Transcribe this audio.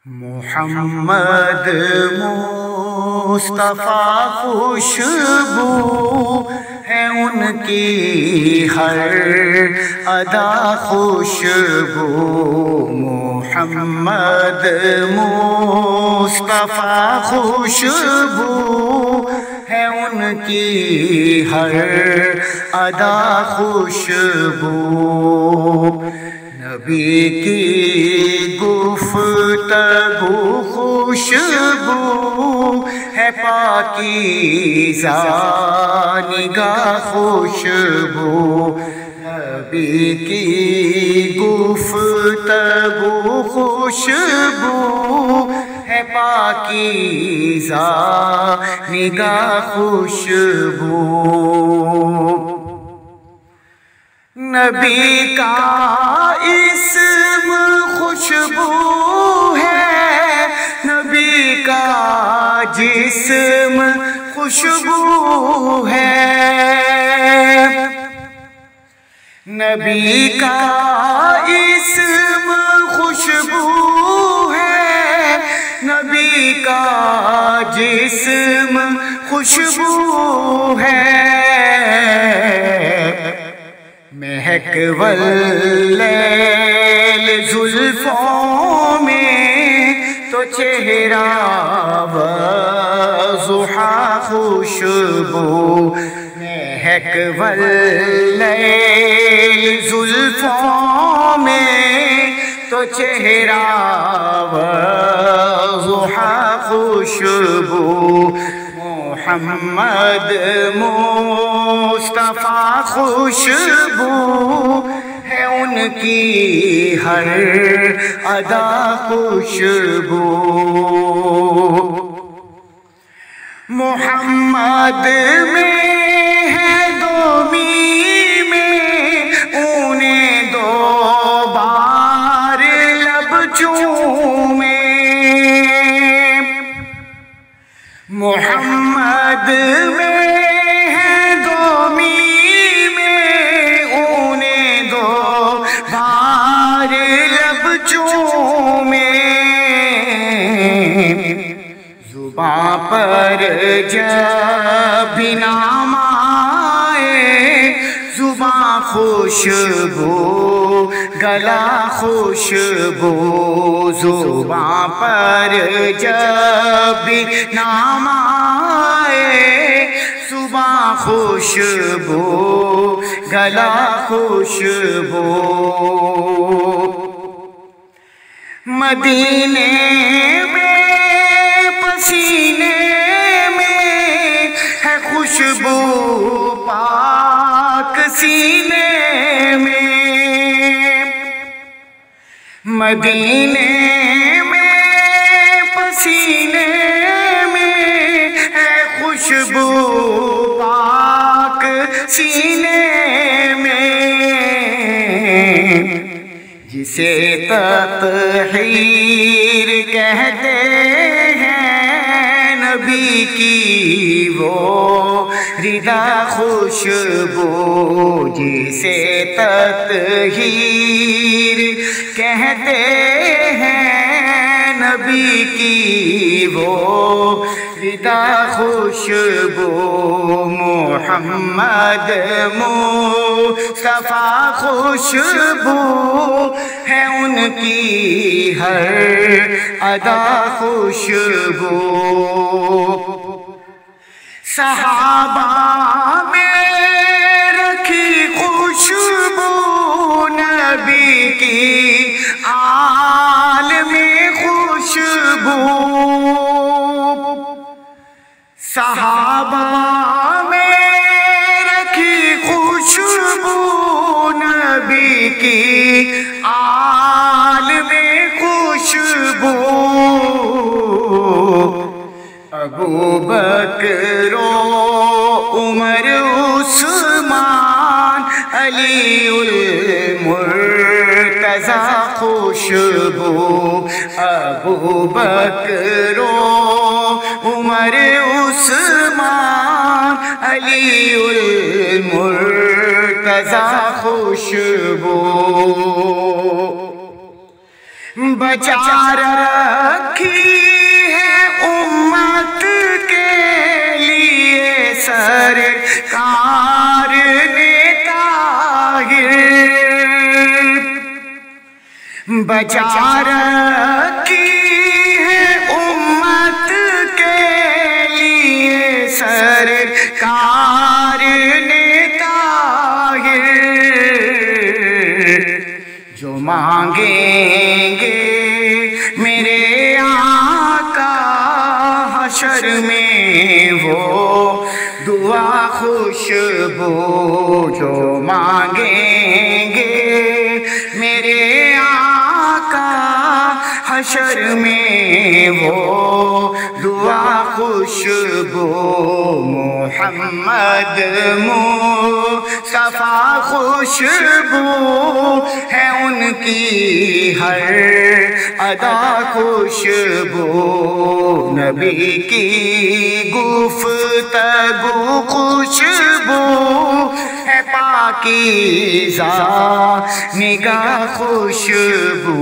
محمد مصطفیٰ خوشبو ہے ان کی ہر ادا خوشبو، محمد مصطفیٰ خوشبو ہے ان کی ہر ادا خوشبو، نبی کی گفتگو خوشبو ہے پاکیزہ نگاہ خوشبو، نبی کی گفتگو خوشبو ہے پاکیزہ نگاہ خوشبو، نبی کا اسم خوشبو ہے، نبی کا جسم خوشبو ہے، نبی کا اسم خوشبو ہے، نبی کا جسم خوشبو ہے، مہک واللیل زلفوں میں تو چہرہ وضحیٰ خوشبو، مہک واللیل زلفوں میں تو چہرہ وضحیٰ خوشبو، محمد مصطفیٰ خوشبو ہے ان کی ہر ادا خوشبو، محمد میں ہے دو میں انہیں دو بار لب چومے، محمد میں ہے دو میں انہیں دو بار لب چومے، زباں پر جب نام آئے زباں خوشبو گلا خوشبو، زباں پر جب نام آئے زباں خوشبو گلا خوشبو، مدینے میں پسینے میں ہے خوشبو پاک سینے میں، مدینے میں پسینے میں ہے خوشبو پاک سینے میں، جسے تطہیر کہتے ہیں نبی کی وہ رضا خوشبو، جسے تطہیر کہتے ہیں نبی کی وہ رضا خوشبو، محمد مصطفیٰ خوشبو ہے ان کی ہر ادا خوشبو، صحابہ میں رکھی خوشبو نبی کی آل میں خوشبو، صحابہ میں رکھی خوشبو نبی کی آل میں خوشبو، ابو بکر و عمر عثمان علی المرتضیٰ خوشبو، ابو بکر و عمر عثمان علی المرتضیٰ خوشبو، بچا رکھی ہے امت کے لیے سرکار نے طاہر، بچا رکھی ہے امت کے لیے سرکار نے طاہر، جو مانگیں گے میرے آقا حشر میں وہ دعا خوشبو، جو مانگیں گے میرے آقا حشر میں وہ دعا خوشبو، محمد مصطفیٰ خوشبو ہے ان کی ہر ادا خوشبو، نبی کی گفتگو خوشبو ہے پاکیزہ نگاہ خوشبو۔